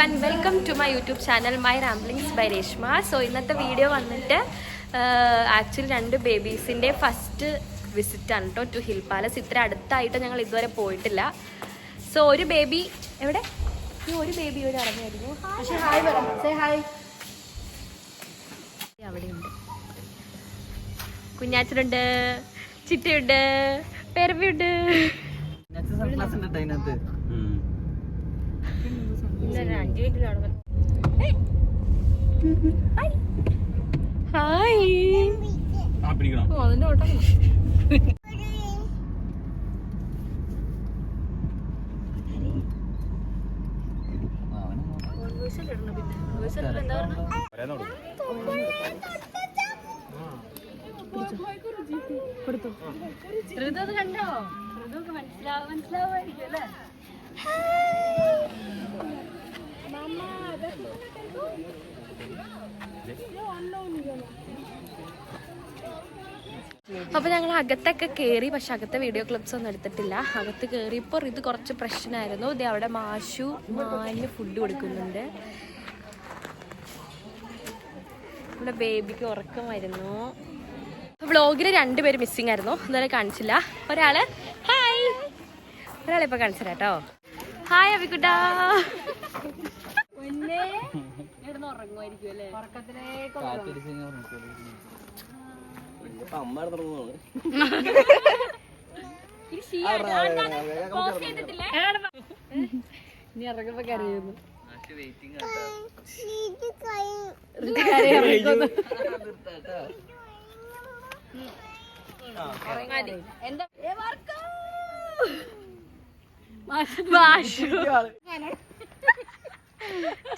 everyone, welcome to my YouTube channel My Ramblings by Reshma. So ഇന്നത്തെ video വന്നിട്ട് actually 2 ബേബീസിൻ്റെ first visit ആണ് കേട്ടോ to hill palace. ഇത്ര അടുത്തായിട്ട് ഞങ്ങൾ ഇതുവരെ പോയിട്ടില്ല. സോ ഒരു ബേബി എവിടെ? ഒരു ബേബി ഇവിടെ ഇറങ്ങിയായിരുന്നു. അവിടെയുണ്ട്, കുഞ്ഞാച്ചനുണ്ട്, ചിറ്റയുണ്ട്, പെരവിയുണ്ട്. കണ്ടോ? മനസ്സിലാവുമായിരിക്കും അല്ലേ? അപ്പോൾ ഞങ്ങൾ അകത്തൊക്കെ കയറി, പക്ഷെ അകത്തെ വീഡിയോ ക്ലിപ്സ് ഒന്നും എടുത്തിട്ടില്ല. അകത്ത് കയറിയപ്പോൾ ഇത് കുറച്ച് പ്രശ്നമായിരുന്നു. ഇത് അവിടെ മാഷു മാനിന് ഫുഡ് കൊടുക്കുന്നുണ്ട്. ഇവിടെ ബേബിക്ക് ഉറക്കം വരുന്നു. വ്ളോഗിൽ 2 പേര് മിസ്സിങ് ആയിരുന്നു, ഇതുവരെ കാണിച്ചില്ല. ഒരാള് ഹായ്, ഒരാളിപ്പോൾ കാണിച്ചില്ല കേട്ടോ. ഹായ് അവിക്കുട്ടാ. ഉറങ്ങുമായിരിക്കും അല്ലേ? ഇനി ഇറങ്ങുമ്പോ കരയുന്നു.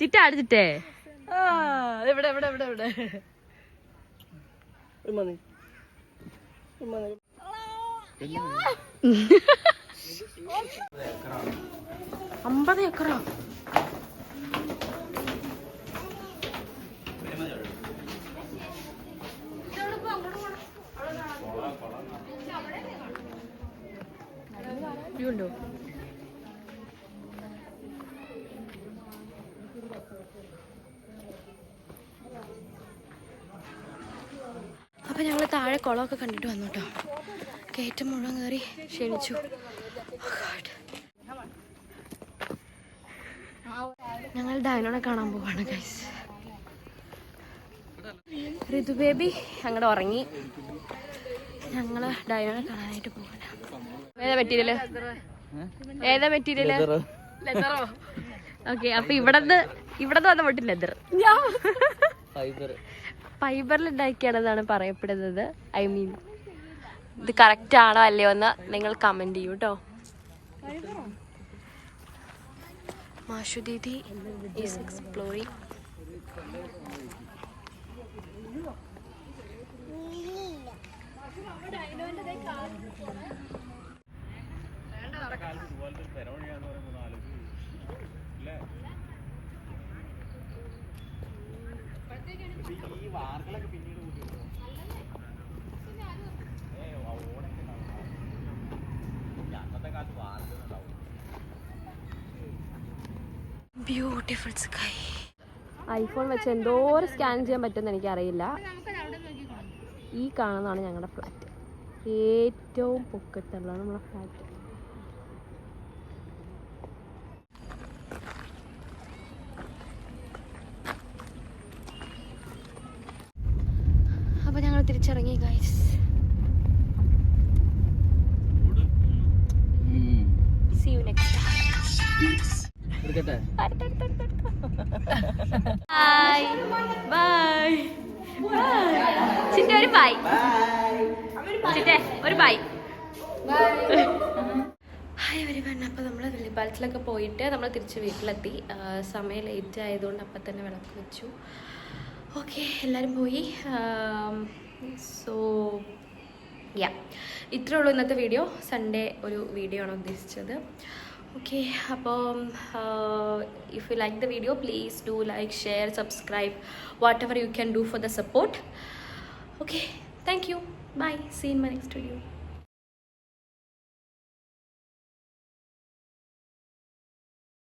ചിറ്റ അടിച്ചിട്ടേ ഇവിടെ ഇവിടെ ഇവിടെ ഇവിടെ 50 ഏക്കറോ? ഉണ്ടോ? അപ്പോൾ ഞങ്ങൾ താഴെ കുളമൊക്കെ കണ്ടിട്ട് വന്നു കേട്ടോ. കയറ്റം മുഴുവൻ കയറി ക്ഷണിച്ചു. ഞങ്ങൾ ഡൈനോനെ കാണാൻ പോവാണ് ഗൈസ്. ഋതു ബേബി അങ്ങോട്ട് ഉറങ്ങി. ഞങ്ങൾ ഡൈനോനെ കാണാനായിട്ട് പോവാണ്. ഏതാ മെറ്റീരിയല്? ഏതാ മെറ്റീരിയല്? ലെതറോ? ഓക്കെ, അപ്പൊ ഇവിടന്ന് വന്ന പോയിട്ട് ലെതർ ഫൈബറിൽ ഉണ്ടാക്കിയാണെന്നാണ് പറയപ്പെടുന്നത്. ഐ മീൻ ഇത് കറക്റ്റ് ആണോ അല്ലയോ എന്ന് നിങ്ങൾ കമന്റ് ചെയ്യൂ കേട്ടോ. Mashu Didi is exploring. Beautiful sky. IPhone വെച്ച് എന്തോരം സ്കാൻ ചെയ്യാൻ പറ്റുമെന്ന് എനിക്കറിയില്ല. ഈ കാണുന്നതാണ് ഞങ്ങളുടെ ഫ്ലാറ്റ്. ഏറ്റവും പൊക്കത്തുള്ളതാണ് നമ്മുടെ ഫ്ലാറ്റ്. അപ്പോൾ ഞങ്ങൾ തിരിച്ചിറങ്ങി guys. See you next time. Bye. Bye. ചിറ്റ ഒരു ബൈ. ചിറ്റ ഒരു ബൈ. Hi everyone. അപ്പോൾ നമ്മൾ വെള്ളിപ്പാലത്തിലൊക്കെ പോയിട്ട് നമ്മൾ തിരിച്ച് വീട്ടിലെത്തി. സമയം ലേറ്റ് ആയതുകൊണ്ട് അപ്പം തന്നെ വിളക്ക് വെച്ചു. ഓക്കെ, എല്ലാവരും പോയി. സോ യാ, ഇത്രേ ഉള്ളൂ ഇന്നത്തെ വീഡിയോ. സൺഡേ ഒരു വീഡിയോ ആണ് ഉദ്ദേശിച്ചത്. Okay, if you like the video, please do like, share, subscribe, whatever you can do for the support. Okay, thank you. Bye. See you in my next video.